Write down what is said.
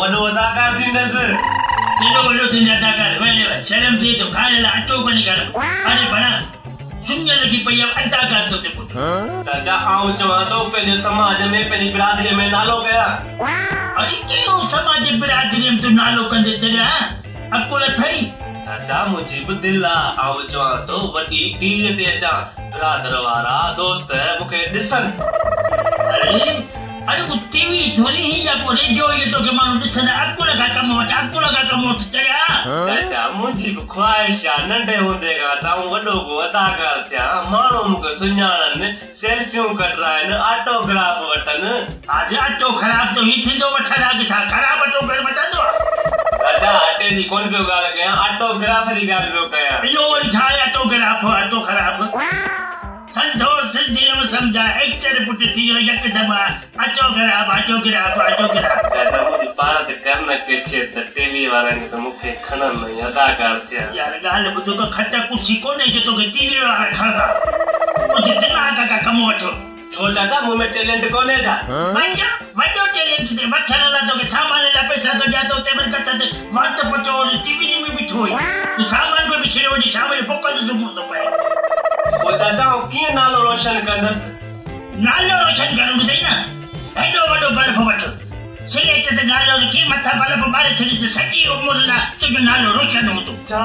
वॾो अदाकार थींदसि केॾो वॾो थींदे अदाकार शर्म थिए थो खाइण लाइ अटो कोन्हे कर अरे भला सुञ लॻी पई आहे अदाकार थो थिए पुटु चाचा आउं चवां थो पंहिंजे समाज में पंहिंजी बिरादरीअ में नालो कयां अरे कहिड़ो समाज बिरादरीअ में तूं नालो कंदे चढ़िया अकुल अथई चाचा मुंहिंजी बि दिलि आहे आउं चवां थो वॾी टीवीअ ते अचां बिरादर वारा दोस्त मूंखे ॾिसनि अरे वो टीवी थोड़ी ही या को रेडियो ये तो के माण्हू ॾिसंदा अकुल खां कमु वटि चढ़िया चाचा मुंहिंजी बि ख़्वाहिश आहे नंढे हूंदे खां त आउं वॾो को अदाकार थियां माण्हू मूंखे सुञाणनि सेल्फियूं कढाइनि ऑटोग्राफ वठनि आज अटो ख़राब तो ही थींदो वठंदा किथां ख़राब अटो कर वठंदो चाचा अटे जी कोन पियो ॻाल्हि कयां ऑटोग्राफ जी ॻाल्हि पियो कयां इहो वरी छा आहे अटो ख़राब संतोष सिंधी में समझा एक्टर पुट थी वियो यकदम अचो ख़राब चाचा मुंहिंजी भारत करण के क्षेत्र टीवी वारनि त मूंखे खणनि अदाकार थिया यार ॻाल्हि ॿुधो त खट कुर्सी कोन्हे जो तोखे टीवी वारा खणंदा मुंहिंजे दिमाग़ खां कमु वठो छो चाचा मूं में टैलेंट कोन्हे छा वॾो टैलेंट ते वठण लाइ तोखे सामान लाइ पैसा थो ॾियां थो टेबल कट ते वाट पचो टीवी में बि छो तूं सामान में बि छॾे वञी शाम जो पोक ते सुम्हणो थो पए पोइ चाचा कीअं नालो रोशन कंदसि नालो रोशन करणु ॿुधई न हेॾो वॾो बल्ब वठो सिलेट ते नालो लिखी मथां बल्ब ॿारे छॾी त सॼी उमिरि लाइ तुंहिंजो नालो रोशन हूंदो छा